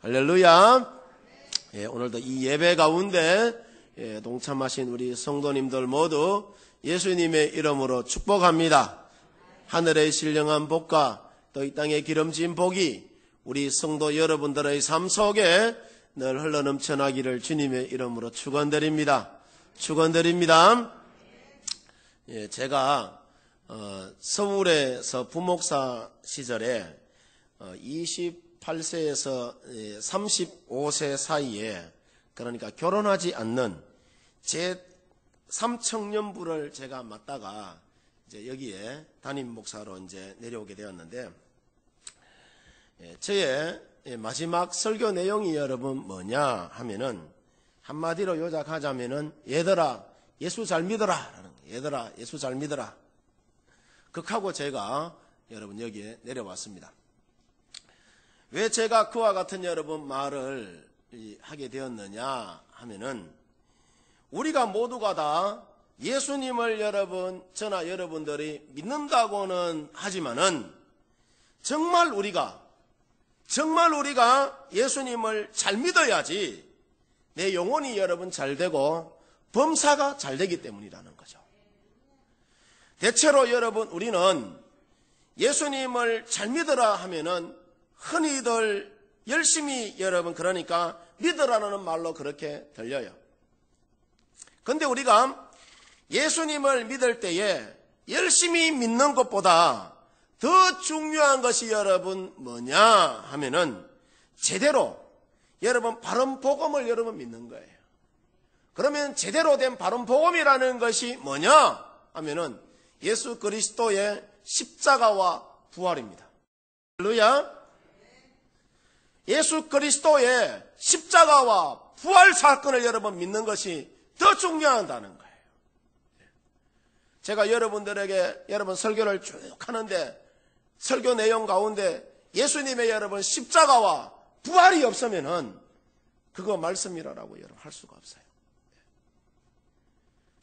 할렐루야. 오늘도 이 예배 가운데 동참하신 우리 성도님들 모두 예수님의 이름으로 축복합니다. 하늘의 신령한 복과 또 이 땅의 기름진 복이 우리 성도 여러분들의 삶 속에 늘 흘러넘쳐나기를 주님의 이름으로 축원드립니다. 축원드립니다. 제가 서울에서 부목사 시절에 28세에서 35세 사이에, 그러니까 결혼하지 않는 제 3청년부를 제가 맡다가 이제 여기에 담임 목사로 이제 내려오게 되었는데, 저의 마지막 설교 내용이 여러분 뭐냐 하면은, 한마디로 요약하자면은 얘들아 예수 잘 믿어라 라는 거예요. 얘들아 예수 잘 믿어라. 극하고 제가 여러분 여기에 내려왔습니다. 왜 제가 그와 같은 여러분 말을 하게 되었느냐 하면은, 우리가 모두가 다 예수님을 여러분, 저나 여러분들이 믿는다고는 하지만은 정말 우리가 예수님을 잘 믿어야지 내 영혼이 여러분 잘 되고 범사가 잘 되기 때문이라는 거죠. 대체로 여러분 우리는 예수님을 잘 믿으라 하면은 흔히들 열심히 여러분, 그러니까 믿으라는 말로 그렇게 들려요. 그런데 우리가 예수님을 믿을 때에 열심히 믿는 것보다 더 중요한 것이 여러분 뭐냐 하면은 제대로 여러분 바른 복음을 여러분 믿는 거예요. 그러면 제대로 된 바른 복음이라는 것이 뭐냐 하면은 예수 그리스도의 십자가와 부활입니다. 할렐루야. 예수 그리스도의 십자가와 부활 사건을 여러분 믿는 것이 더 중요하다는 거예요. 제가 여러분들에게 여러분 설교를 쭉 하는데 설교 내용 가운데 예수님의 여러분 십자가와 부활이 없으면은 그거 말씀이라고 여러분 할 수가 없어요.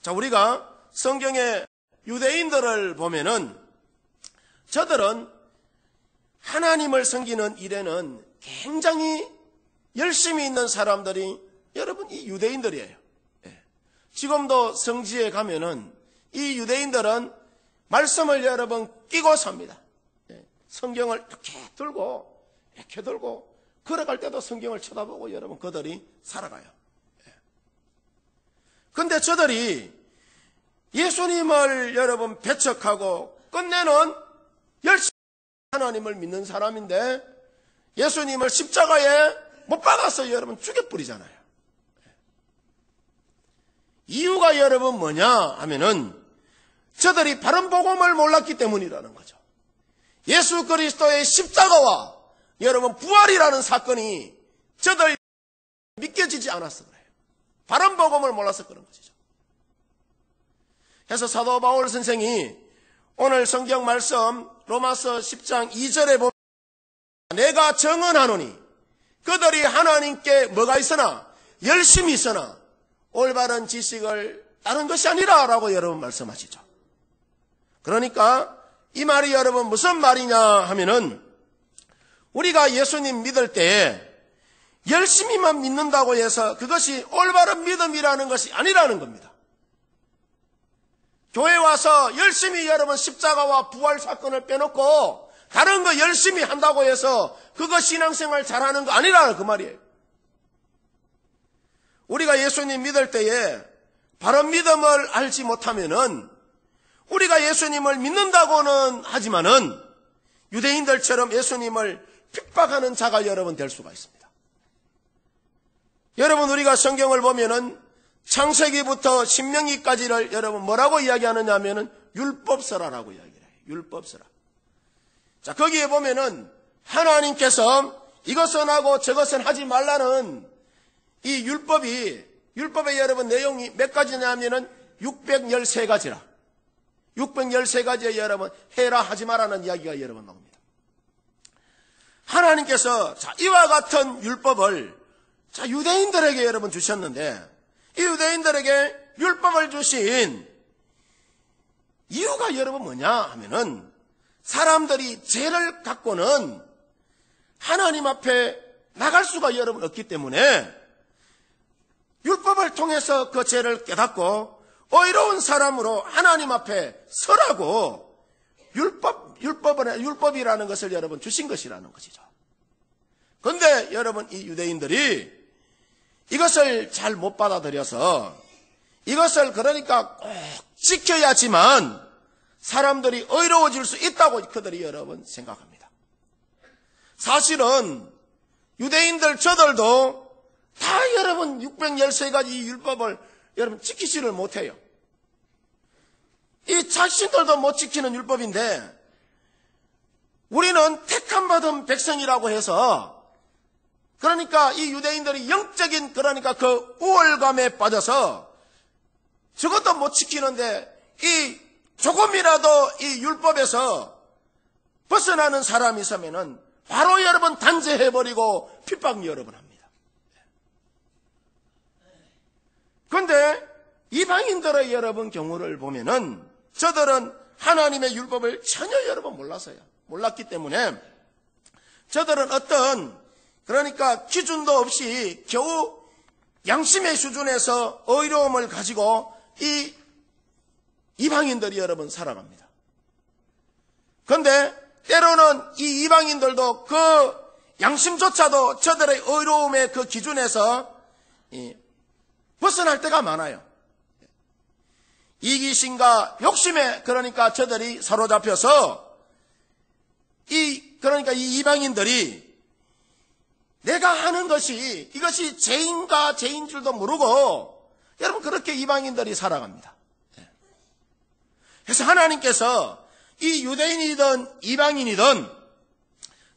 자, 우리가 성경의 유대인들을 보면은 저들은 하나님을 섬기는 일에는 굉장히 열심히 있는 사람들이 여러분 이 유대인들이에요. 지금도 성지에 가면은 이 유대인들은 말씀을 여러분 끼고 삽니다. 성경을 이렇게 들고 걸어갈 때도 성경을 쳐다보고 여러분 그들이 살아가요. 그런데 저들이 예수님을 여러분 배척하고 끝내는 열심히 하나님을 믿는 사람인데 예수님을 십자가에 못 박아서 여러분 죽여버리잖아요. 이유가 여러분 뭐냐 하면은 저들이 바른 복음을 몰랐기 때문이라는 거죠. 예수 그리스도의 십자가와 여러분 부활이라는 사건이 저들이 믿겨지지 않았어 그래요. 바른 복음을 몰라서 그런 것이죠. 그래서 사도 바울 선생이 오늘 성경 말씀 로마서 10장 2절에 보면 내가 정언하노니 그들이 하나님께 뭐가 있으나 열심히 있으나 올바른 지식을 따른 것이 아니라 라고 여러분 말씀하시죠. 그러니까 이 말이 여러분 무슨 말이냐 하면은 우리가 예수님 믿을 때 열심히만 믿는다고 해서 그것이 올바른 믿음이라는 것이 아니라는 겁니다. 교회 와서 열심히 여러분 십자가와 부활 사건을 빼놓고 다른 거 열심히 한다고 해서 그거 신앙생활 잘하는 거 아니라는 그 말이에요. 우리가 예수님 믿을 때에 바른 믿음을 알지 못하면은 우리가 예수님을 믿는다고는 하지만은 유대인들처럼 예수님을 핍박하는 자가 여러분 될 수가 있습니다. 여러분 우리가 성경을 보면은 창세기부터 신명기까지를 여러분 뭐라고 이야기하느냐 하면은 율법서라라고 이야기해요. 율법서라. 자, 거기에 보면은 하나님께서 이것은 하고 저것은 하지 말라는 이 율법의 여러분 내용이 몇 가지냐 하면은 613가지라. 613가지에 여러분 해라 하지 말라는 이야기가 여러분 나옵니다. 하나님께서 자, 이와 같은 율법을 자, 유대인들에게 여러분 주셨는데 이 유대인들에게 율법을 주신 이유가 여러분 뭐냐 하면은 사람들이 죄를 갖고는 하나님 앞에 나갈 수가 여러분 없기 때문에 율법을 통해서 그 죄를 깨닫고 의로운 사람으로 하나님 앞에 서라고 율법이라는 것을 여러분 주신 것이라는 것이죠. 그런데 여러분 이 유대인들이 이것을 잘 못 받아들여서 이것을 그러니까 꼭 지켜야지만 사람들이 의로워질 수 있다고 그들이 여러분 생각합니다. 사실은 유대인들 저들도 다 여러분 613가지 율법을 여러분 지키지를 못해요. 이 자신들도 못 지키는 율법인데 우리는 택함받은 백성이라고 해서 그러니까 이 유대인들이 영적인 그러니까 그 우월감에 빠져서 저것도 못 지키는데 이 조금이라도 이 율법에서 벗어나는 사람이 있으면은 바로 여러분 단죄해버리고 핍박 여러분 합니다. 그런데 이방인들의 여러분 경우를 보면은 저들은 하나님의 율법을 전혀 여러분 몰랐기 때문에 저들은 어떤 그러니까 기준도 없이 겨우 양심의 수준에서 의로움을 가지고 이 이방인들이 여러분 살아갑니다. 그런데 때로는 이 이방인들도 그 양심조차도 저들의 의로움의 그 기준에서 벗어날 때가 많아요. 이기심과 욕심에 그러니까 저들이 사로잡혀서 그러니까 이 이방인들이 내가 하는 것이 이것이 죄인가 죄인 줄도 모르고 여러분 그렇게 이방인들이 살아갑니다. 그래서 하나님께서 이 유대인이든 이방인이든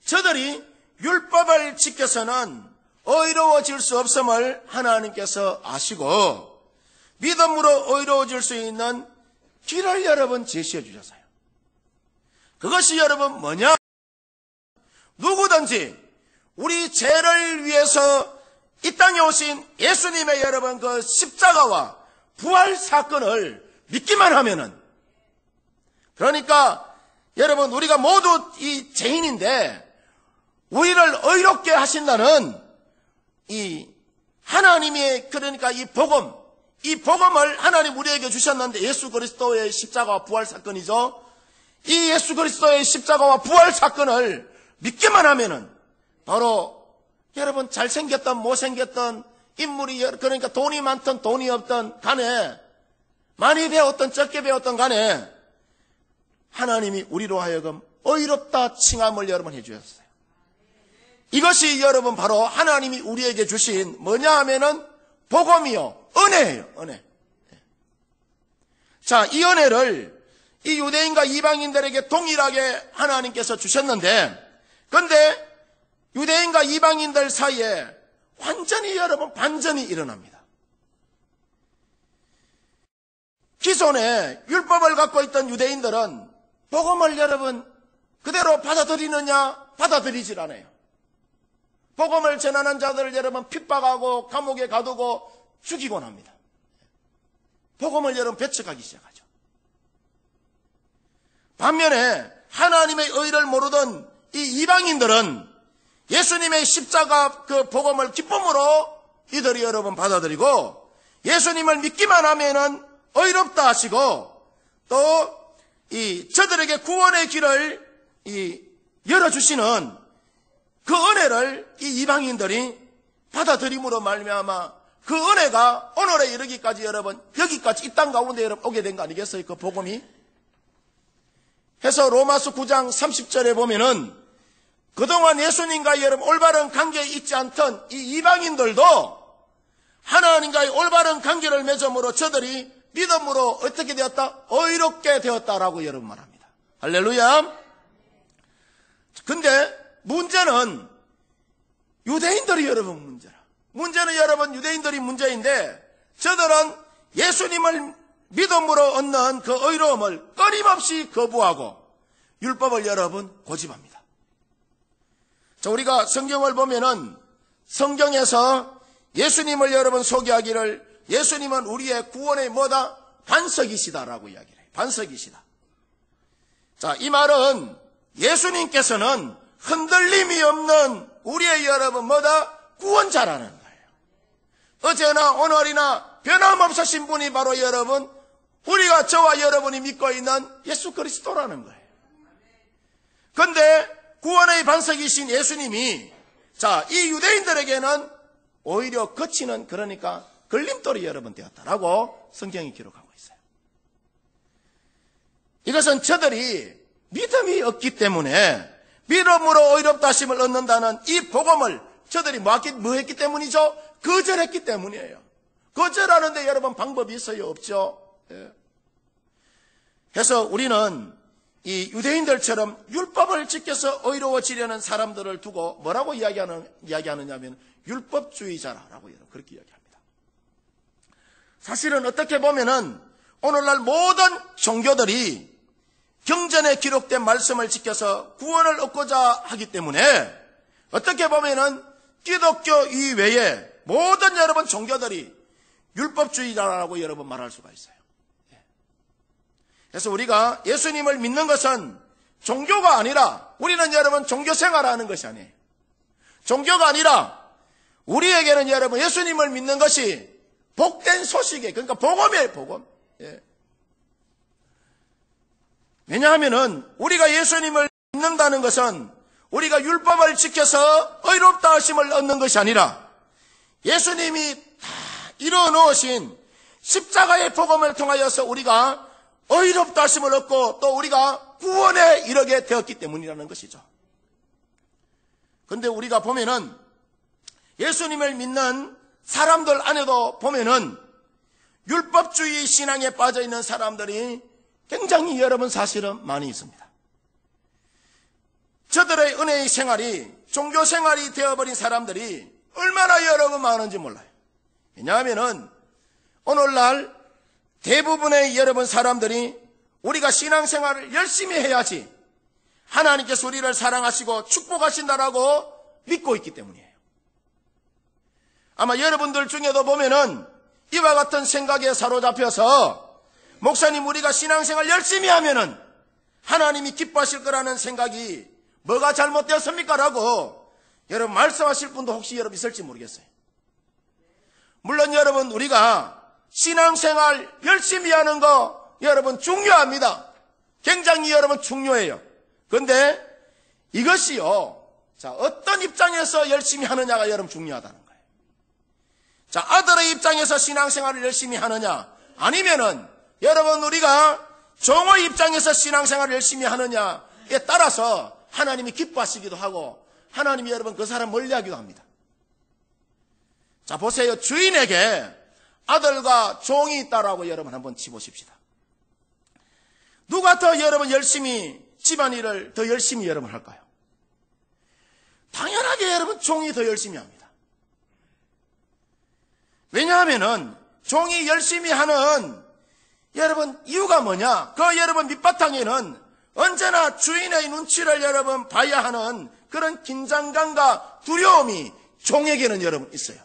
저들이 율법을 지켜서는 의로워질 수 없음을 하나님께서 아시고 믿음으로 의로워질 수 있는 길을 여러분 제시해 주셨어요. 그것이 여러분 뭐냐? 누구든지 우리 죄를 위해서 이 땅에 오신 예수님의 여러분 그 십자가와 부활 사건을 믿기만 하면은 그러니까 여러분 우리가 모두 이 죄인인데 우리를 의롭게 하신다는 이 하나님의 그러니까 이 복음을 하나님 우리에게 주셨는데 예수 그리스도의 십자가와 부활 사건이죠. 이 예수 그리스도의 십자가와 부활 사건을 믿기만 하면은 바로 여러분 잘생겼던 못생겼던 인물이 그러니까 돈이 많든 돈이 없든 간에 많이 배웠든 적게 배웠든 간에 하나님이 우리로 하여금 의롭다 칭함을 여러분 해주셨어요. 이것이 여러분 바로 하나님이 우리에게 주신 뭐냐 하면은 복음이요 은혜예요. 은혜. 자, 이 은혜를 이 유대인과 이방인들에게 동일하게 하나님께서 주셨는데 그런데 유대인과 이방인들 사이에 완전히 여러분 반전이 일어납니다. 기존에 율법을 갖고 있던 유대인들은 복음을 여러분 그대로 받아들이느냐? 받아들이질 않아요. 복음을 전하는 자들을 여러분 핍박하고 감옥에 가두고 죽이곤 합니다. 복음을 여러분 배척하기 시작하죠. 반면에 하나님의 의를 모르던 이 이방인들은 예수님의 십자가 그 복음을 기쁨으로 이들이 여러분 받아들이고 예수님을 믿기만 하면은 의롭다 하시고 또 저들에게 구원의 길을 열어주시는 그 은혜를 이 이방인들이 받아들임으로 말미암아 그 은혜가 오늘에 이르기까지 여러분 여기까지 이 땅 가운데 여러분 오게 된 거 아니겠어요? 그 복음이. 해서 로마서 9장 30절에 보면은 그동안 예수님과 여러분 올바른 관계에 있지 않던 이 이방인들도 하나님과의 올바른 관계를 맺음으로 저들이 믿음으로 어떻게 되었다? 의롭게 되었다라고 여러분 말합니다. 할렐루야. 근데 문제는 유대인들이 여러분 문제라. 문제는 여러분 유대인들이 문제인데 저들은 예수님을 믿음으로 얻는 그 의로움을 끊임없이 거부하고 율법을 여러분 고집합니다. 자, 우리가 성경을 보면은 성경에서 예수님을 여러분 소개하기를 예수님은 우리의 구원의 뭐다? 반석이시다라고 이야기를 해요. 반석이시다. 자, 이 말은 예수님께서는 흔들림이 없는 우리의 여러분 뭐다? 구원자라는 거예요. 어제나 오늘이나 변함없으신 분이 바로 여러분, 우리가 저와 여러분이 믿고 있는 예수 그리스도라는 거예요. 그런데 구원의 반석이신 예수님이 이 유대인들에게는 오히려 거치는, 그러니까 걸림돌이 여러분 되었다라고 성경이 기록하고 있어요. 이것은 저들이 믿음이 없기 때문에 믿음으로 의롭다 하심을 얻는다는 이 복음을 저들이 뭐 했기 때문이죠? 거절했기 때문이에요. 거절하는데 여러분 방법이 있어요? 없죠? 예. 그래서 우리는 이 유대인들처럼 율법을 지켜서 의로워지려는 사람들을 두고 뭐라고 이야기하느냐면 율법주의자라고 그렇게 이야기합니다. 사실은 어떻게 보면은 오늘날 모든 종교들이 경전에 기록된 말씀을 지켜서 구원을 얻고자 하기 때문에 어떻게 보면은 기독교 이외에 모든 여러분 종교들이 율법주의자라고 여러분 말할 수가 있어요. 그래서 우리가 예수님을 믿는 것은 종교가 아니라, 우리는 여러분 종교 생활하는 것이 아니에요. 종교가 아니라 우리에게는 여러분 예수님을 믿는 것이 복된 소식이에요. 그러니까 복음이에요, 복음. 예. 왜냐하면은 우리가 예수님을 믿는다는 것은 우리가 율법을 지켜서 의롭다 하심을 얻는 것이 아니라 예수님이 다 이루어 놓으신 십자가의 복음을 통하여서 우리가 의롭다 하심을 얻고 또 우리가 구원에 이르게 되었기 때문이라는 것이죠. 그런데 우리가 보면은 예수님을 믿는 사람들 안에도 보면은 율법주의 신앙에 빠져 있는 사람들이 굉장히 여러분 사실은 많이 있습니다. 저들의 은혜의 생활이 종교 생활이 되어버린 사람들이 얼마나 여러분 많은지 몰라요. 왜냐하면은 오늘날 대부분의 여러분 사람들이 우리가 신앙생활을 열심히 해야지 하나님께서 우리를 사랑하시고 축복하신다라고 믿고 있기 때문이에요. 아마 여러분들 중에도 보면은 이와 같은 생각에 사로잡혀서 목사님 우리가 신앙생활 열심히 하면은 하나님이 기뻐하실 거라는 생각이 뭐가 잘못되었습니까? 라고 여러분 말씀하실 분도 혹시 여러분 있을지 모르겠어요. 물론 여러분 우리가 신앙생활 열심히 하는 거 여러분 중요합니다. 굉장히 여러분 중요해요. 그런데 이것이요, 어떤 입장에서 열심히 하느냐가 여러분 중요하다는 거예요. 아들의 입장에서 신앙생활을 열심히 하느냐, 아니면은 여러분 우리가 종의 입장에서 신앙생활을 열심히 하느냐에 따라서 하나님이 기뻐하시기도 하고 하나님이 여러분 그 사람 멀리하기도 합니다. 보세요. 주인에게 아들과 종이 있다라고 여러분 한번 치보십시다. 누가 더 여러분 열심히 집안일을 더 열심히 여러분 할까요? 당연하게 여러분 종이 더 열심히 합니다. 왜냐하면은 종이 열심히 하는 여러분 이유가 뭐냐? 그 여러분 밑바탕에는 언제나 주인의 눈치를 여러분 봐야 하는 그런 긴장감과 두려움이 종에게는 여러분 있어요.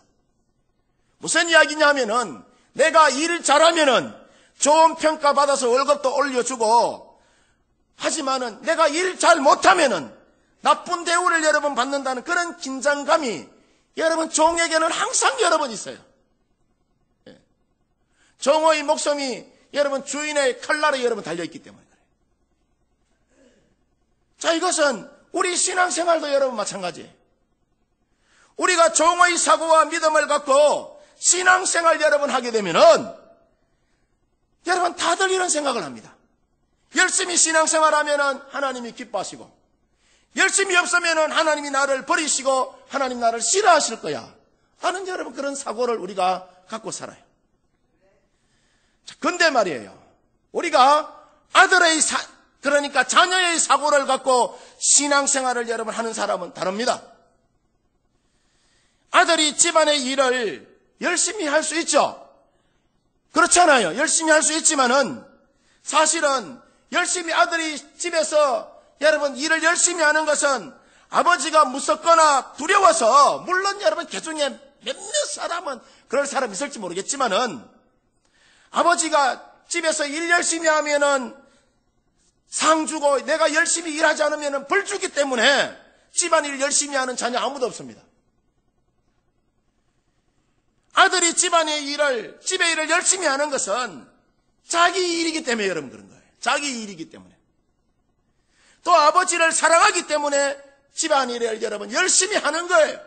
무슨 이야기냐 하면은 내가 일 잘하면은 좋은 평가 받아서 월급도 올려주고, 하지만은 내가 일 잘 못하면은 나쁜 대우를 여러분 받는다는 그런 긴장감이 여러분 종에게는 항상 여러분 있어요. 종의 목숨이 여러분 주인의 칼날에 여러분 달려있기 때문에 그래요. 이것은 우리 신앙생활도 여러분 마찬가지예요. 우리가 종의 사고와 믿음을 갖고 신앙생활 여러분 하게 되면은 여러분 다들 이런 생각을 합니다. 열심히 신앙생활 하면은 하나님이 기뻐하시고, 열심히 없으면은 하나님이 나를 버리시고 하나님 나를 싫어하실 거야 하는 여러분 그런 사고를 우리가 갖고 살아요. 근데 말이에요, 우리가 아들의 그러니까 자녀의 사고를 갖고 신앙생활을 여러분 하는 사람은 다릅니다. 아들이 집안의 일을 열심히 할 수 있죠. 그렇잖아요. 열심히 할 수 있지만은 사실은 열심히 아들이 집에서 여러분 일을 열심히 하는 것은 아버지가 무섭거나 두려워서, 물론 여러분 개중에 몇몇 사람은 그럴 사람 있을지 모르겠지만은 아버지가 집에서 일 열심히 하면은 상 주고 내가 열심히 일하지 않으면은 벌 주기 때문에 집안일 열심히 하는 자녀 아무도 없습니다. 아들이 집안의 일을, 집의 일을 열심히 하는 것은 자기 일이기 때문에 여러분 그런 거예요. 자기 일이기 때문에. 또 아버지를 사랑하기 때문에 집안일을 여러분 열심히 하는 거예요.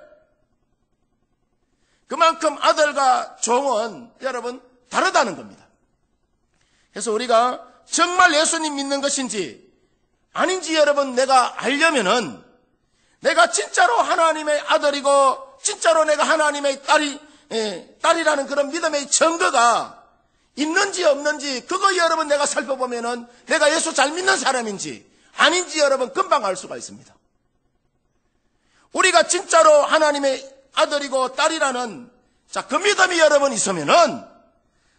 그만큼 아들과 종은 여러분 다르다는 겁니다. 그래서 우리가 정말 예수님 믿는 것인지 아닌지 여러분 내가 알려면은 내가 진짜로 하나님의 아들이고 진짜로 내가 하나님의 딸이라는 그런 믿음의 증거가 있는지 없는지 그거 여러분 내가 살펴보면은 내가 예수 잘 믿는 사람인지 아닌지 여러분 금방 알 수가 있습니다. 우리가 진짜로 하나님의 아들이고 딸이라는 그 믿음이 여러분 있으면은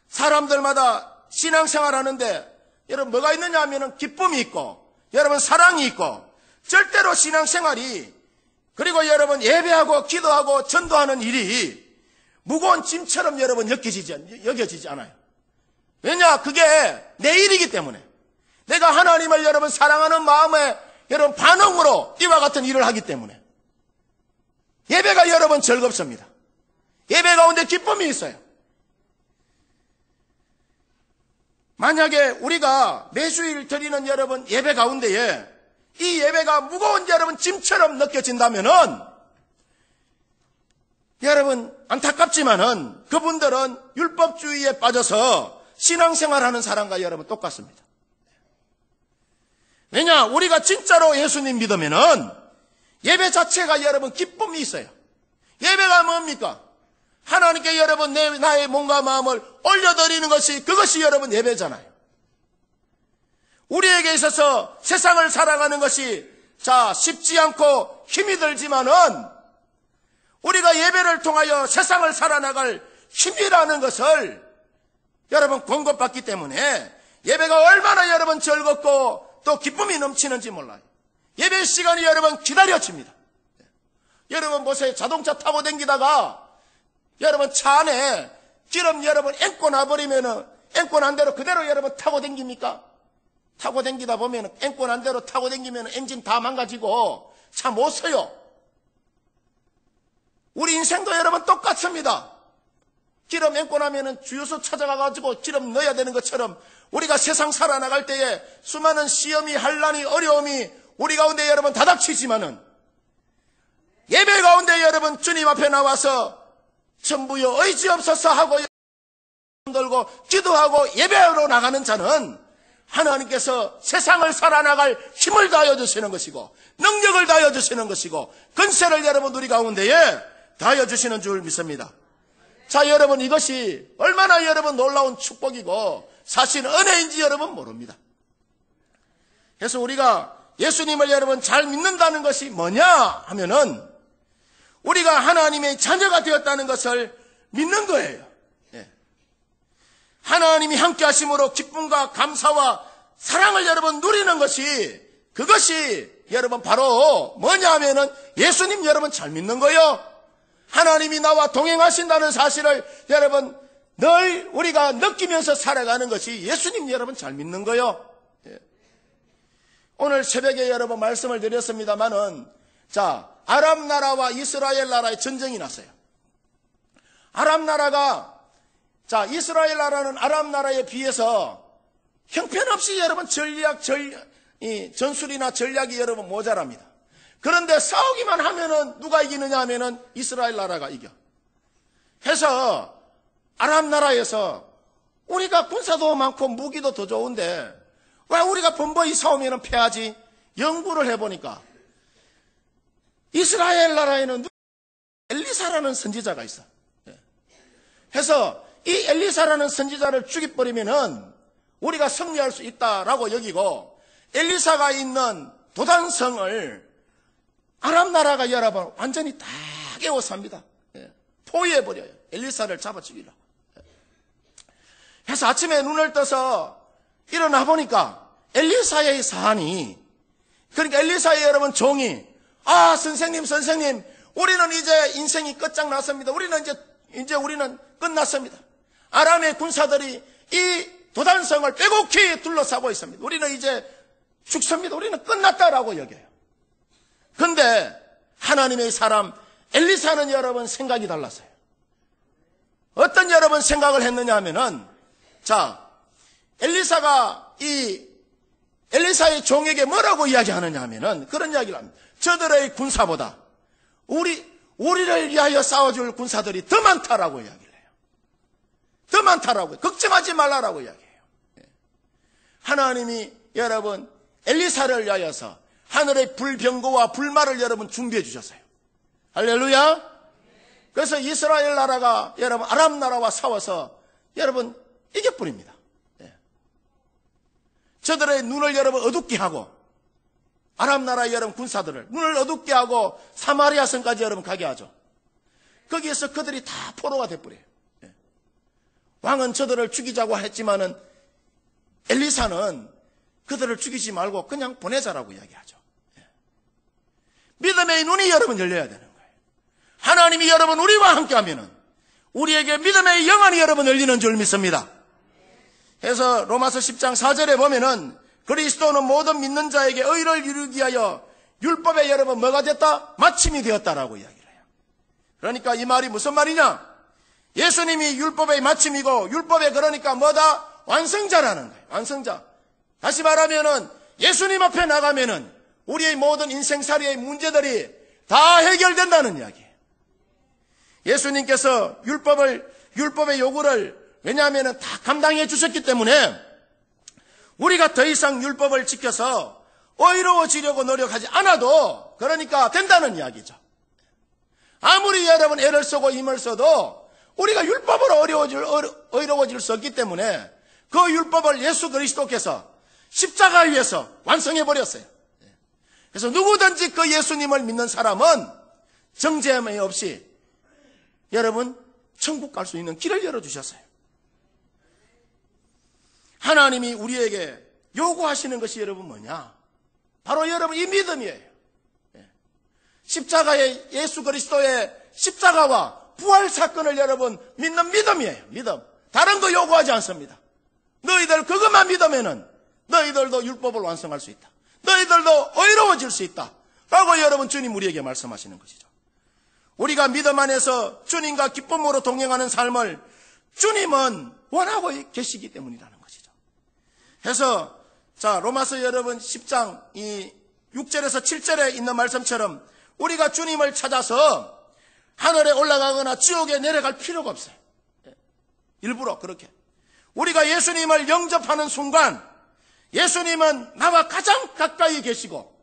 사람들마다 신앙생활 하는데 여러분 뭐가 있느냐 하면은 기쁨이 있고 여러분 사랑이 있고 절대로 신앙생활이 그리고 여러분 예배하고 기도하고 전도하는 일이 무거운 짐처럼 여러분 여겨지지 않아요. 왜냐? 그게 내 일이기 때문에 내가 하나님을 여러분 사랑하는 마음에 여러분 반응으로 이와 같은 일을 하기 때문에 예배가 여러분 즐겁습니다. 예배 가운데 기쁨이 있어요. 만약에 우리가 매주일 드리는 여러분 예배 가운데에 이 예배가 무거운 여러분 짐처럼 느껴진다면은 여러분 안타깝지만은 그분들은 율법주의에 빠져서 신앙생활하는 사람과 여러분 똑같습니다. 왜냐? 우리가 진짜로 예수님 믿으면은 예배 자체가 여러분 기쁨이 있어요. 예배가 뭡니까? 하나님께 여러분 나의 몸과 마음을 올려드리는 것이 그것이 여러분 예배잖아요. 우리에게 있어서 세상을 살아가는 것이 쉽지 않고 힘이 들지만은 우리가 예배를 통하여 세상을 살아나갈 힘이라는 것을 여러분 공급받기 때문에 예배가 얼마나 여러분 즐겁고 또 기쁨이 넘치는지 몰라요. 예배 시간이 여러분 기다려집니다. 여러분 보세요. 자동차 타고 다니다가 여러분 차 안에 기름 여러분 앵꼬 놔버리면은 앵꼬 난 대로 그대로 여러분 타고 다닙니까? 타고 다니다 보면은 앵꼬 난 대로 타고 다니면은 엔진 다 망가지고 차 못 서요. 우리 인생도 여러분 똑같습니다. 기름 앵꼬 나면은 주유소 찾아가가지고 기름 넣어야 되는 것처럼 우리가 세상 살아나갈 때에 수많은 시험이, 환난이, 어려움이 우리 가운데 여러분 다닥치지만은 예배 가운데 여러분 주님 앞에 나와서 전부여 의지없어서 하고 들고 기도하고 예배하러 나가는 자는 하나님께서 세상을 살아나갈 힘을 다하여 주시는 것이고 능력을 다하여 주시는 것이고 권세를 여러분 우리 가운데에 다하여 주시는 줄 믿습니다. 자, 여러분 이것이 얼마나 여러분 놀라운 축복이고 사실 은혜인지 여러분 모릅니다. 그래서 우리가 예수님을 여러분 잘 믿는다는 것이 뭐냐 하면은 우리가 하나님의 자녀가 되었다는 것을 믿는 거예요. 하나님이 함께 하심으로 기쁨과 감사와 사랑을 여러분 누리는 것이 그것이 여러분 바로 뭐냐 하면은 예수님 여러분 잘 믿는 거예요. 하나님이 나와 동행하신다는 사실을 여러분 늘 우리가 느끼면서 살아가는 것이 예수님 여러분 잘 믿는 거예요. 오늘 새벽에 여러분 말씀을 드렸습니다마는 아람 나라와 이스라엘 나라의 전쟁이 났어요. 아람 나라가 이스라엘 나라는 아람 나라에 비해서 형편없이 여러분 전술이나 전략이 여러분 모자랍니다. 그런데 싸우기만 하면은 누가 이기느냐 하면은 이스라엘 나라가 이겨. 해서 아람 나라에서 우리가 군사도 많고 무기도 더 좋은데 왜 우리가 번번이 싸우면은 패하지? 연구를 해보니까 이스라엘 나라에는 엘리사라는 선지자가 있어. 해서 이 엘리사라는 선지자를 죽여버리면은 우리가 승리할 수 있다라고 여기고 엘리사가 있는 도단성을 아람 나라가 여러분 완전히 다 깨워삽니다. 포위해버려요. 엘리사를 잡아 죽이려고. 해서 아침에 눈을 떠서 일어나 보니까 엘리사의 사안이 그러니까 엘리사의 여러분 종이 선생님 우리는 이제 인생이 끝장났습니다. 우리는 이제 우리는 끝났습니다. 아람의 군사들이 이 도단성을 빼곡히 둘러싸고 있습니다. 우리는 이제 죽습니다. 우리는 끝났다라고 여겨요. 근데 하나님의 사람 엘리사는 여러분 생각이 달랐어요. 어떤 여러분 생각을 했느냐 하면은, 자, 엘리사가 이 엘리사의 종에게 뭐라고 이야기하느냐 하면은 그런 이야기를 합니다. 저들의 군사보다 우리를 위하여 싸워줄 군사들이 더 많다라고 이야기를 해요. 더 많다라고, 걱정하지 말라라고 이야기해요. 하나님이 여러분 엘리사를 위하여서 하늘의 불병거와 불말을 여러분 준비해 주셨어요. 할렐루야. 그래서 이스라엘 나라가 여러분 아람 나라와 싸워서 여러분 이겨버립니다. 저들의 눈을 여러분 어둡게 하고, 아람 나라의 여러분 군사들을 눈을 어둡게 하고 사마리아 성까지 여러분 가게 하죠. 거기에서 그들이 다 포로가 돼버려요. 왕은 저들을 죽이자고 했지만은 엘리사는 그들을 죽이지 말고 그냥 보내자라고 이야기하죠. 믿음의 눈이 여러분 열려야 되는 거예요. 하나님이 여러분 우리와 함께하면은 우리에게 믿음의 영안이 여러분 열리는 줄 믿습니다. 그래서 로마서 10장 4절에 보면은 그리스도는 모든 믿는 자에게 의를 이루기 위하여 율법에 여러분 뭐가 됐다? 마침이 되었다라고 이야기를 해요. 그러니까 이 말이 무슨 말이냐? 예수님이 율법의 마침이고 율법에 그러니까 뭐다? 완성자라는 거예요. 완성자. 다시 말하면은 예수님 앞에 나가면은 우리의 모든 인생살이의 문제들이 다 해결된다는 이야기예요. 예수님께서 율법의 요구를 왜냐하면 다 감당해 주셨기 때문에 우리가 더 이상 율법을 지켜서 의로워지려고 노력하지 않아도 그러니까 된다는 이야기죠. 아무리 여러분 애를 쓰고 힘을 써도 우리가 율법으로 의로워질 수 없기 때문에 그 율법을 예수 그리스도께서 십자가 위에서 완성해 버렸어요. 그래서 누구든지 그 예수님을 믿는 사람은 정죄함이 없이 여러분 천국 갈 수 있는 길을 열어주셨어요. 하나님이 우리에게 요구하시는 것이 여러분 뭐냐? 바로 여러분 이 믿음이에요. 십자가의 예수 그리스도의 십자가와 부활 사건을 여러분 믿는 믿음이에요. 믿음. 다른 거 요구하지 않습니다. 너희들 그것만 믿으면은 너희들도 율법을 완성할 수 있다. 너희들도 의로워질 수 있다. 라고 여러분 주님 우리에게 말씀하시는 것이죠. 우리가 믿음 안에서 주님과 기쁨으로 동행하는 삶을 주님은 원하고 계시기 때문이라는 것이죠. 그래서 자 로마서 여러분 10장 이 6절에서 7절에 있는 말씀처럼 우리가 주님을 찾아서 하늘에 올라가거나 지옥에 내려갈 필요가 없어요. 일부러 그렇게. 우리가 예수님을 영접하는 순간 예수님은 나와 가장 가까이 계시고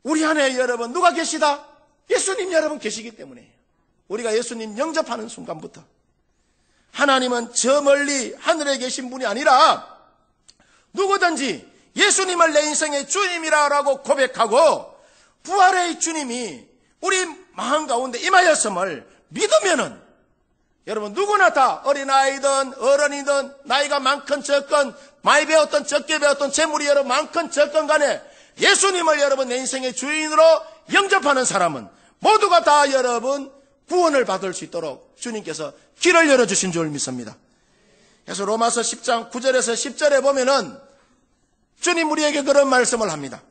우리 안에 여러분 누가 계시다? 예수님 여러분 계시기 때문에 우리가 예수님 영접하는 순간부터 하나님은 저 멀리 하늘에 계신 분이 아니라 누구든지 예수님을 내 인생의 주님이라고 고백하고 부활의 주님이 우리 마음 가운데 임하였음을 믿으면은 여러분 누구나 다 어린아이든 어른이든 나이가 많건 적건 많이 배웠던 적게 배웠던 재물이 여러분 많건 적건 간에 예수님을 여러분 내 인생의 주인으로 영접하는 사람은 모두가 다 여러분 구원을 받을 수 있도록 주님께서 길을 열어주신 줄 믿습니다. 그래서 로마서 10장 9절에서 10절에 보면은 주님 우리에게 그런 말씀을 합니다.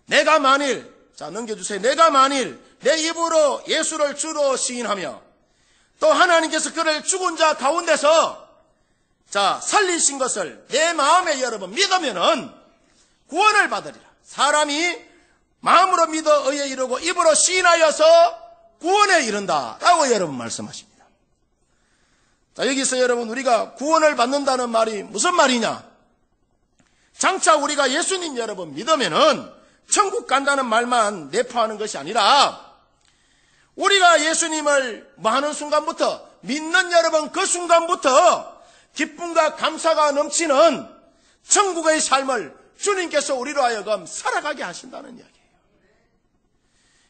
내가 만일 자 넘겨주세요. 내가 만일 내 입으로 예수를 주로 시인하며 또 하나님께서 그를 죽은 자 가운데서 자 살리신 것을 내 마음에 여러분 믿으면은 구원을 받으리라. 사람이 마음으로 믿어 의에 이르고 입으로 시인하여서 구원에 이른다 라고 여러분 말씀하십니다. 자 여기서 여러분 우리가 구원을 받는다는 말이 무슨 말이냐? 장차 우리가 예수님 여러분 믿으면은 천국 간다는 말만 내포하는 것이 아니라 우리가 예수님을 뭐하는 순간부터 믿는 여러분 그 순간부터 기쁨과 감사가 넘치는 천국의 삶을 주님께서 우리로 하여금 살아가게 하신다는 이야기예요.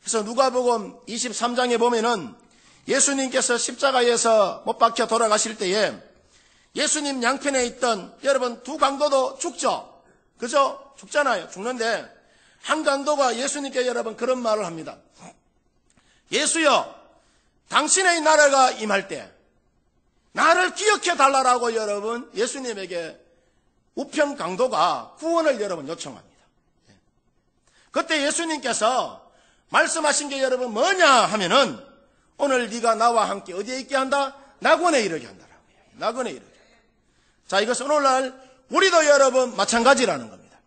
그래서 누가복음 23장에 보면은 예수님께서 십자가에서 못 박혀 돌아가실 때에 예수님 양편에 있던 여러분 두 강도도 죽죠. 그죠? 죽잖아요. 죽는데 한 강도가 예수님께 여러분 그런 말을 합니다. 예수여, 당신의 나라가 임할 때 나를 기억해 달라라고 여러분 예수님에게 우편 강도가 구원을 여러분 요청합니다. 그때 예수님께서 말씀하신 게 여러분 뭐냐 하면은 오늘 네가 나와 함께 어디에 있게 한다? 낙원에 이르게 한다라고 해요. 낙원에 이르게. 자, 이것은 오늘날 우리도 여러분 마찬가지라는 겁니다.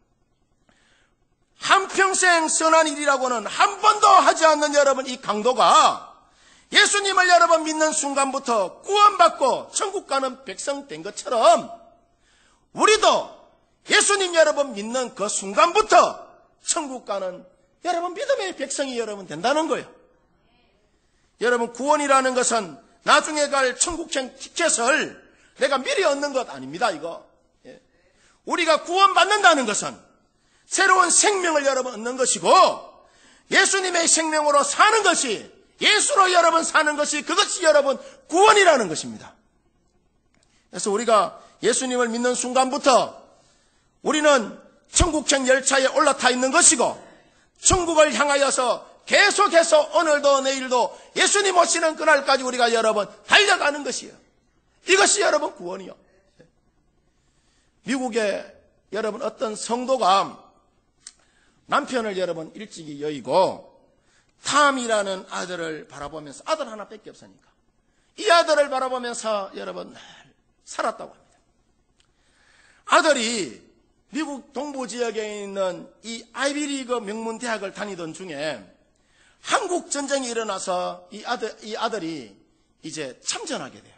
한평생 선한 일이라고는 한 번도 하지 않는 여러분 이 강도가 예수님을 여러분 믿는 순간부터 구원받고 천국 가는 백성 된 것처럼 우리도 예수님 여러분 믿는 그 순간부터 천국 가는 여러분 믿음의 백성이 여러분 된다는 거예요. 여러분 구원이라는 것은 나중에 갈 천국행 티켓을 내가 미리 얻는 것 아닙니다. 이거 우리가 구원받는다는 것은 새로운 생명을 여러분 얻는 것이고 예수님의 생명으로 사는 것이 예수로 여러분 사는 것이 그것이 여러분 구원이라는 것입니다. 그래서 우리가 예수님을 믿는 순간부터 우리는 천국행 열차에 올라타 있는 것이고 천국을 향하여서 계속해서 오늘도 내일도 예수님 오시는 그날까지 우리가 여러분 달려가는 것이에요. 이것이 여러분 구원이요. 미국에 여러분 어떤 성도가 남편을 여러분 일찍이 여의고 탐이라는 아들을 바라보면서 아들 하나밖에 없으니까 이 아들을 바라보면서 여러분 살았다고 합니다. 아들이 미국 동부 지역에 있는 이 아이비리그 명문 대학을 다니던 중에 한국 전쟁이 일어나서 이 아들이 이제 참전하게 돼요.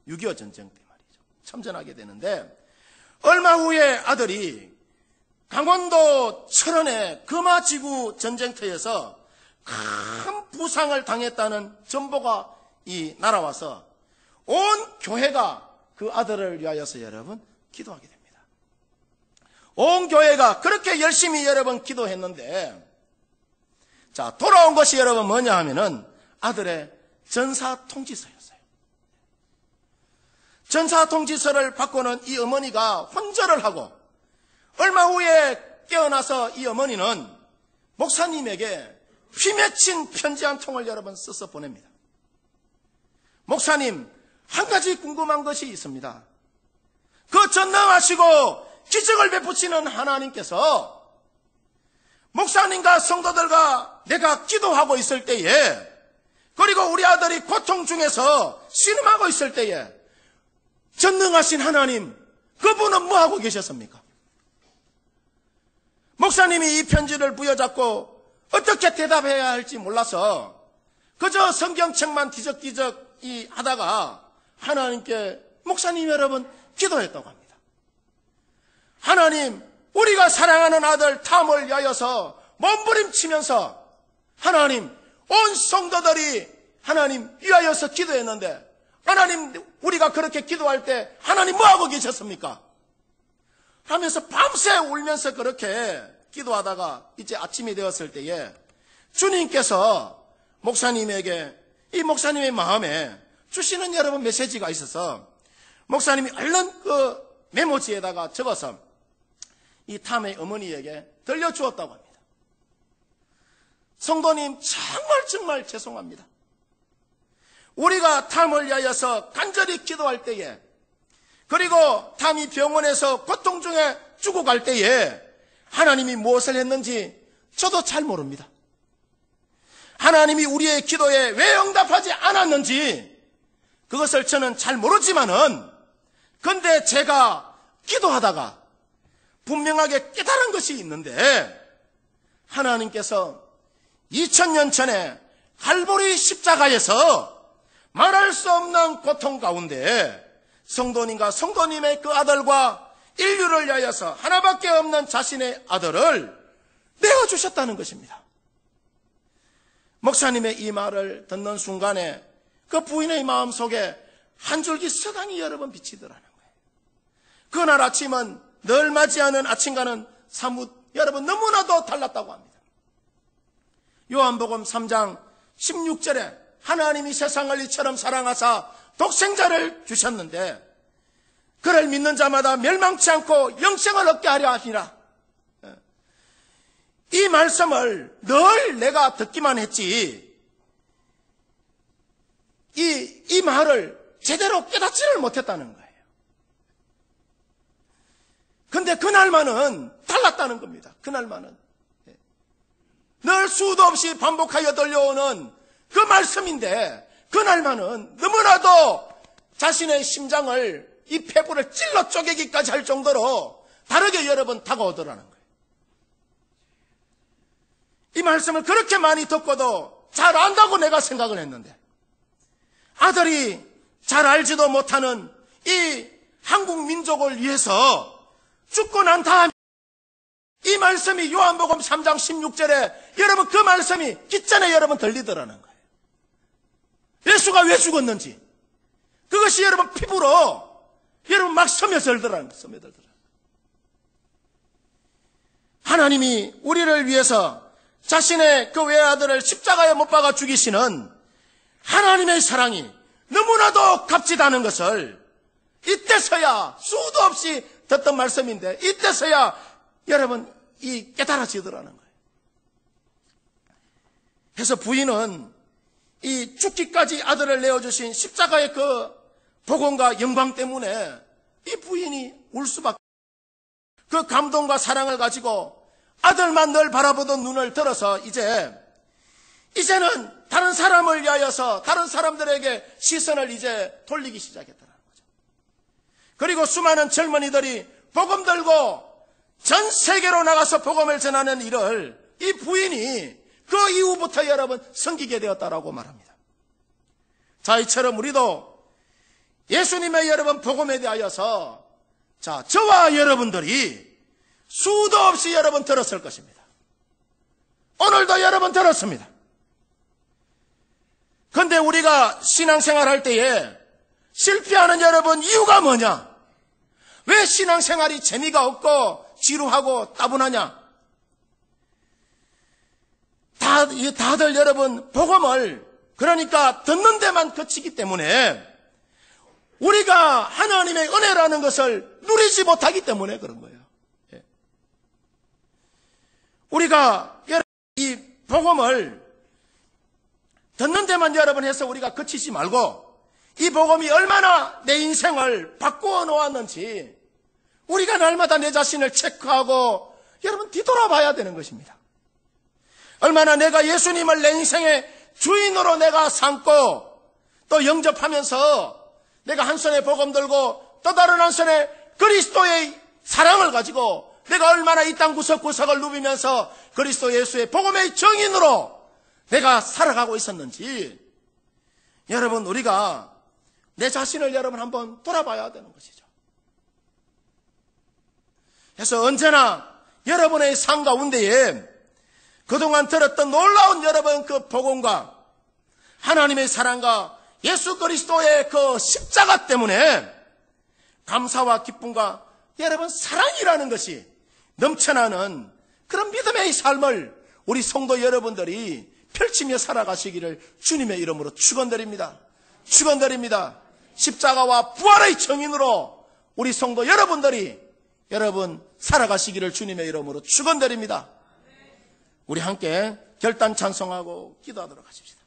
6.25 전쟁 때 말이죠. 참전하게 되는데 얼마 후에 아들이 강원도 철원의 금화지구 전쟁터에서 큰 부상을 당했다는 정보가 날아와서 온 교회가 그 아들을 위하여서 여러분 기도하게 됩니다. 온 교회가 그렇게 열심히 여러분 기도했는데 자, 돌아온 것이 여러분 뭐냐 하면은 아들의 전사 통지서였어요. 전사 통지서를 받고는 이 어머니가 혼절을 하고 얼마 후에 깨어나서 이 어머니는 목사님에게 피 맺힌 편지 한 통을 여러분 써서 보냅니다. 목사님, 한 가지 궁금한 것이 있습니다. 그 전능하시고 기적을 베푸시는 하나님께서 목사님과 성도들과 내가 기도하고 있을 때에 그리고 우리 아들이 고통 중에서 신음하고 있을 때에 전능하신 하나님 그분은 뭐하고 계셨습니까? 목사님이 이 편지를 부여잡고 어떻게 대답해야 할지 몰라서 그저 성경책만 뒤적뒤적 하다가 하나님께 목사님 여러분 기도했다고 합니다. 하나님, 우리가 사랑하는 아들 탐을 위하여서 몸부림치면서 하나님, 온 성도들이 하나님 위하여서 기도했는데 하나님, 우리가 그렇게 기도할 때 하나님 뭐하고 계셨습니까? 하면서 밤새 울면서 그렇게 기도하다가 이제 아침이 되었을 때에 주님께서 목사님에게 이 목사님의 마음에 주시는 여러분 메시지가 있어서 목사님이 얼른 그 메모지에다가 적어서 이 탐의 어머니에게 들려주었다고 합니다. 성도님 정말 죄송합니다. 우리가 탐을 위하여서 간절히 기도할 때에 그리고 탐이 병원에서 고통 중에 죽어갈 때에 하나님이 무엇을 했는지 저도 잘 모릅니다. 하나님이 우리의 기도에 왜 응답하지 않았는지 그것을 저는 잘 모르지만은 근데 제가 기도하다가 분명하게 깨달은 것이 있는데 하나님께서 2000년 전에 갈보리 십자가에서 말할 수 없는 고통 가운데 성도님과 성도님의 그 아들과 인류를 위하여서 하나밖에 없는 자신의 아들을 내어주셨다는 것입니다. 목사님의 이 말을 듣는 순간에 그 부인의 마음속에 한 줄기 서강이 여러 번 비치더라는 거예요. 그날 아침은 늘 맞이하는 아침과는 사뭇 여러분 너무나도 달랐다고 합니다. 요한복음 3장 16절에 하나님이 세상을 이처럼 사랑하사 독생자를 주셨는데 그를 믿는 자마다 멸망치 않고 영생을 얻게 하려 하시라. 이 말씀을 늘 내가 듣기만 했지 이 말을 제대로 깨닫지를 못했다는 거예요. 근데 그날만은 달랐다는 겁니다. 그날만은 늘 수도 없이 반복하여 들려오는 그 말씀인데, 그날만은 너무나도 자신의 심장을, 이 폐부를 찔러 쪼개기까지 할 정도로 다르게 여러분 다가오더라는 거예요. 이 말씀을 그렇게 많이 듣고도 잘 안다고 내가 생각을 했는데, 아들이 잘 알지도 못하는 이 한국 민족을 위해서 죽고 난 다음에 이 말씀이 요한복음 3장 16절에 여러분 그 말씀이 깃전에 여러분 들리더라는 거예요. 예수가 왜 죽었는지 그것이 여러분 피부로 여러분 막 스며들더라는 거예요. 하나님이 우리를 위해서 자신의 그 외아들을 십자가에 못 박아 죽이시는 하나님의 사랑이 너무나도 값지다는 것을 이때서야 수도 없이 듣던 말씀인데 이때서야 여러분 이 깨달아지더라는 거예요. 그래서 부인은 이 죽기까지 아들을 내어주신 십자가의 그 복음과 영광 때문에 이 부인이 울 수밖에 그 감동과 사랑을 가지고 아들만 늘 바라보던 눈을 들어서 이제는 다른 사람을 위하여서 다른 사람들에게 시선을 이제 돌리기 시작했다는 거죠. 그리고 수많은 젊은이들이 복음 들고 전 세계로 나가서 복음을 전하는 일을 이 부인이 그 이후부터 여러분 섬기게 되었다라고 말합니다. 자, 이처럼 우리도 예수님의 여러분 복음에 대하여서 저와 여러분들이 수도 없이 여러분 들었을 것입니다. 오늘도 여러분 들었습니다. 그런데 우리가 신앙생활 할 때에 실패하는 여러분 이유가 뭐냐? 왜 신앙생활이 재미가 없고 지루하고 따분하냐? 다들 여러분 복음을 그러니까 듣는 데만 그치기 때문에 우리가 하나님의 은혜라는 것을 누리지 못하기 때문에 그런 거예요. 우리가 이 복음을 듣는 데만 여러분 해서 우리가 그치지 말고 이 복음이 얼마나 내 인생을 바꾸어 놓았는지 우리가 날마다 내 자신을 체크하고 여러분 뒤돌아봐야 되는 것입니다. 얼마나 내가 예수님을 내 인생의 주인으로 내가 삼고 또 영접하면서 내가 한 손에 복음 들고 또 다른 한 손에 그리스도의 사랑을 가지고 내가 얼마나 이 땅 구석구석을 누비면서 그리스도 예수의 복음의 정인으로 내가 살아가고 있었는지 여러분 우리가 내 자신을 여러분 한번 돌아봐야 되는 것이죠. 그래서 언제나 여러분의 삶 가운데에 그동안 들었던 놀라운 여러분 그 복음과 하나님의 사랑과 예수 그리스도의 그 십자가 때문에 감사와 기쁨과 여러분 사랑이라는 것이 넘쳐나는 그런 믿음의 삶을 우리 성도 여러분들이 펼치며 살아가시기를 주님의 이름으로 축원드립니다. 축원드립니다. 십자가와 부활의 정인으로 우리 성도 여러분들이 여러분 살아가시기를 주님의 이름으로 축원드립니다. 우리 함께 결단 찬송하고 기도하도록 하십시다.